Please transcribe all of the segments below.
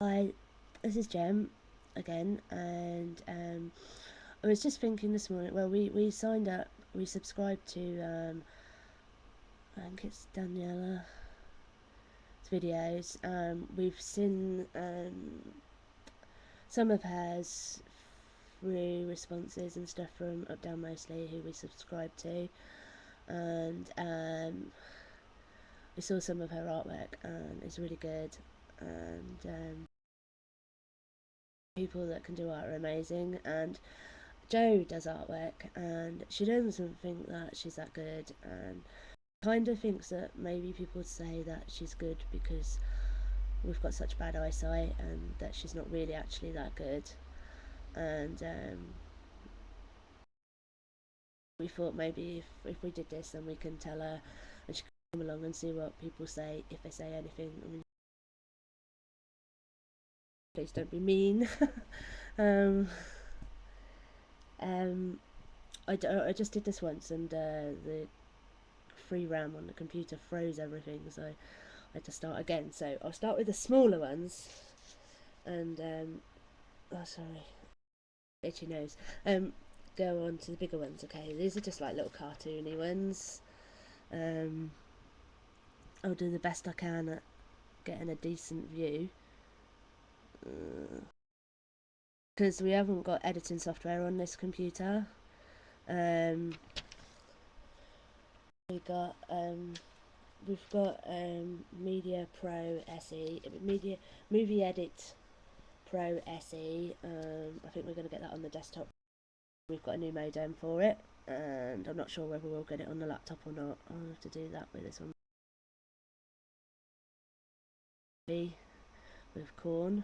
Hi, this is Jem again, and I was just thinking this morning. Well, we signed up, we subscribed to I think it's Daniela's videos. We've seen some of hers through responses and stuff from Up Down Mostly, who we subscribed to, and we saw some of her artwork, and it's really good. And people that can do art are amazing, and Jo does artwork, and she doesn't think that she's that good, and kind of thinks that maybe people would say that she's good because we've got such bad eyesight, and that she's not really actually that good. And we thought maybe if we did this, then we can tell her, and she can come along and see what people say if they say anything. I mean, please don't be mean. um, um, I just did this once, and the free RAM on the computer froze everything, so I had to start again. So I'll start with the smaller ones, and oh sorry, itchy nose. Go on to the bigger ones. Okay, these are just like little cartoony ones. Um, I'll do the best I can at getting a decent view, because we haven't got editing software on this computer. Um, we got we've got Media Pro SE, Media Movie Edit Pro SE. I think we're going to get that on the desktop. We've got a new modem for it, and I'm not sure whether we'll get it on the laptop or not. I'll have to do that with this one. With corn.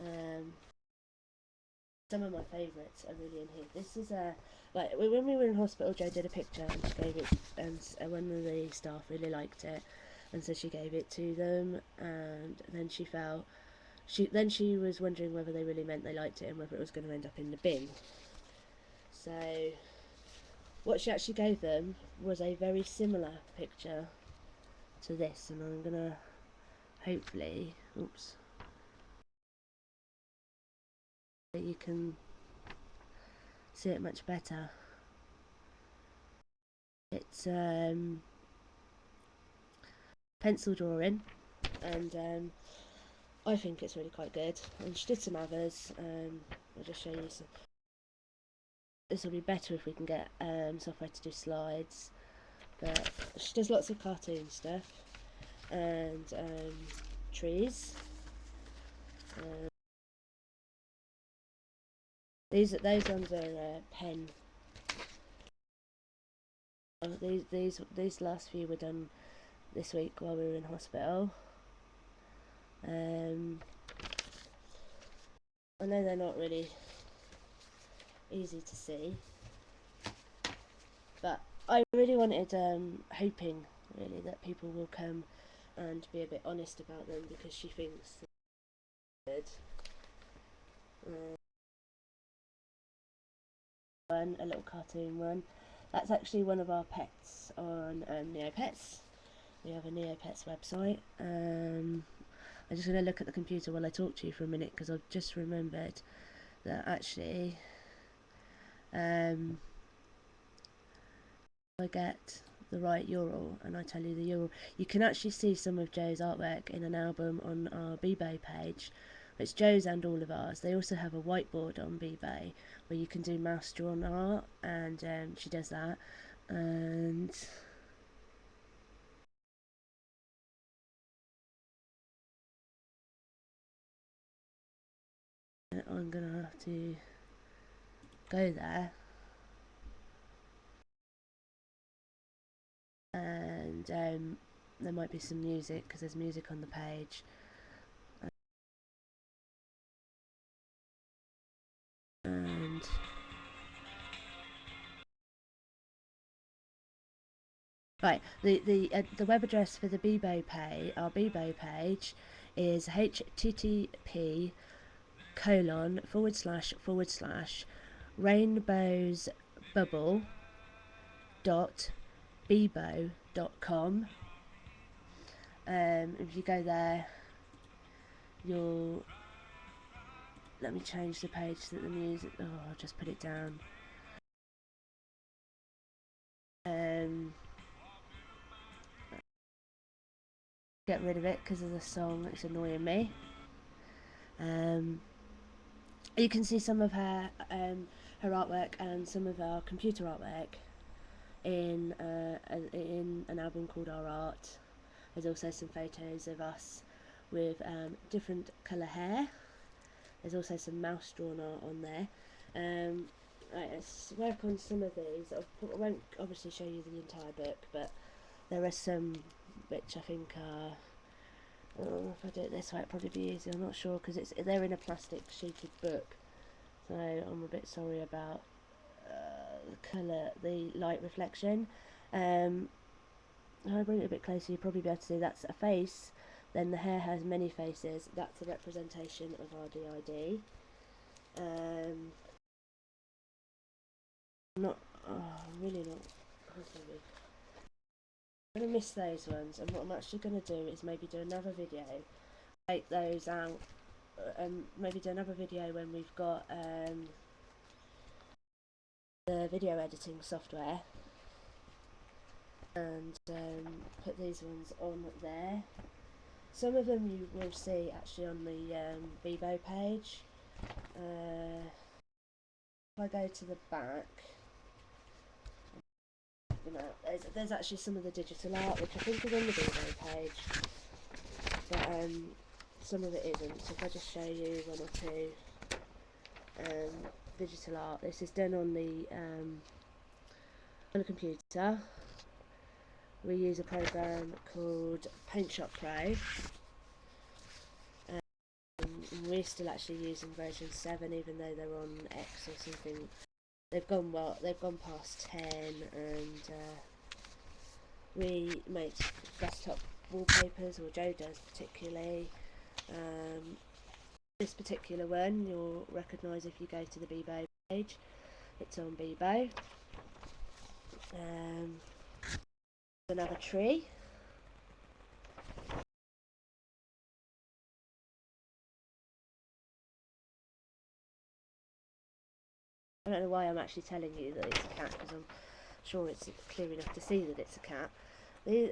Um, some of my favourites are really in here. This is a like when we were in hospital, Jo did a picture and she gave it, and one of the staff really liked it, and so she gave it to them, and then she was wondering whether they really meant they liked it and whether it was going to end up in the bin. So what she actually gave them was a very similar picture to this, and I'm gonna hopefully, oops, you can see it much better. It's pencil drawing, and I think it's really quite good. And she did some others. I'll just show you some. This will be better if we can get software to do slides. But she does lots of cartoon stuff, and trees. Um, those ones are pen. These last few were done this week while we were in hospital. I know they're not really easy to see, but I really wanted, hoping really that people will come and be a bit honest about them, because she thinks they're good. Um, a little cartoon one. That's actually one of our pets on Neopets. We have a Neopets website. I'm just going to look at the computer while I talk to you for a minute, because I've just remembered that actually I get the right URL and I tell you the URL, you can actually see some of Jo's artwork in an album on our Bebo page. It's Jo's and all of ours. They also have a whiteboard on Bebo where you can do mouse drawn art, and she does that. And I'm gonna have to go there, and there might be some music because there's music on the page. And right, the web address for the Bebo page, our Bebo page, is http colon forward slash forward slash rainbowsbubble dot bebo.com. If you go there, you'll, let me change the page so that the music, oh, I'll just put it down. Get rid of it because of the song, it's annoying me. You can see some of her artwork and some of our computer artwork in an album called Our Art. There's also some photos of us with different colour hair. There's also some mouse drawn art on there. Right, let's work on some of these. I won't obviously show you the entire book, but there are some which I think are, oh, if I do it this way it'd probably be easier, I'm not sure, because they're in a plastic sheeted book, so I'm a bit sorry about the colour, the light reflection. If I bring it a bit closer, you'll probably be able to see that's a face. Then the hair has many faces. That's a representation of our DID. I'm really not. I'm going to miss those ones, and what I'm actually going to do is maybe do another video, take those out, and maybe do another video when we've got the video editing software, and put these ones on there. Some of them you will see actually on the Bebo page. If I go to the back, you know, there's actually some of the digital art which I think is on the Bebo page, but some of it isn't. So if I just show you one or two digital art, this is done on a computer. We use a program called PaintShop Pro. We're still actually using version 7, even though they're on X or something. They've gone past 10, and we make desktop wallpapers, or Joe does particularly. This particular one you'll recognise if you go to the Bebo page. It's on Bebo. Another tree. I don't know why I'm actually telling you that it's a cat, because I'm sure it's clear enough to see that it's a cat. These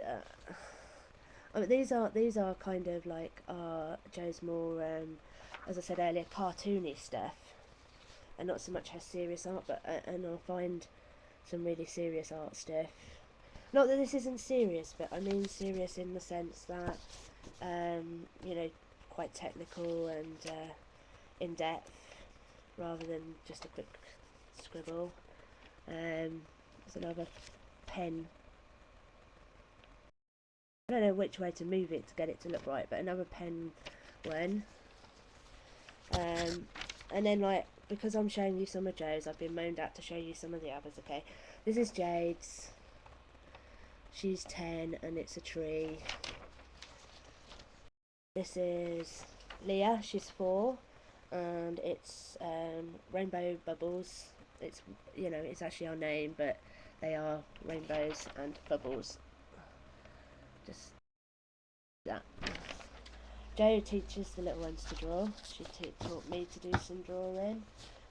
are kind of like Joe's more, as I said earlier, cartoony stuff, and not so much her serious art. But and I'll find some really serious art stuff. Not that this isn't serious, but I mean serious in the sense that you know, quite technical and in depth, rather than just a quick scribble. There's another pen. I don't know which way to move it to get it to look right, but another pen one. And then, like, because I'm showing you some of Joe's, I've been moaned at to show you some of the others. Okay, this is Jade's. She's 10 and it's a tree. This is Leah, she's 4, and it's rainbow bubbles. It's, you know, it's actually our name, but they are rainbows and bubbles. Just that. Jo teaches the little ones to draw. She taught me to do some drawing.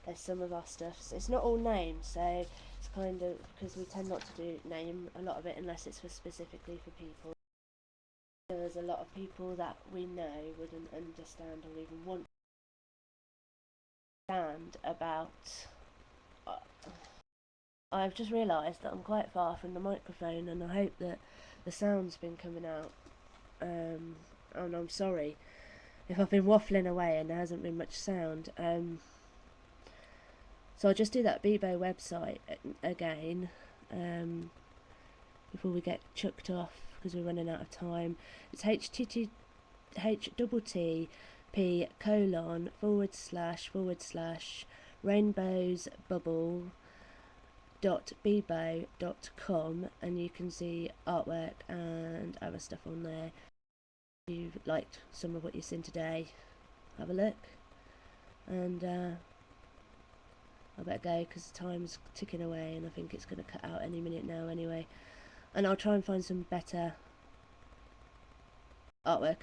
There's some of our stuff. It's not all names, so it's kind of, because we tend not to name a lot of it unless it's specifically for people. There's a lot of people that we know wouldn't understand or even want to understand about. I've just realised that I'm quite far from the microphone, and I hope that the sound's been coming out. And I'm sorry if I've been waffling away and there hasn't been much sound. So I'll just do that Bebo website again before we get chucked off, because we're running out of time. It's http://rainbowsbubble.bebo.com, and you can see artwork and other stuff on there. If you liked some of what you've seen today, have a look. And I better go because the time's ticking away, and I think it's going to cut out any minute now anyway. And I'll try and find some better artwork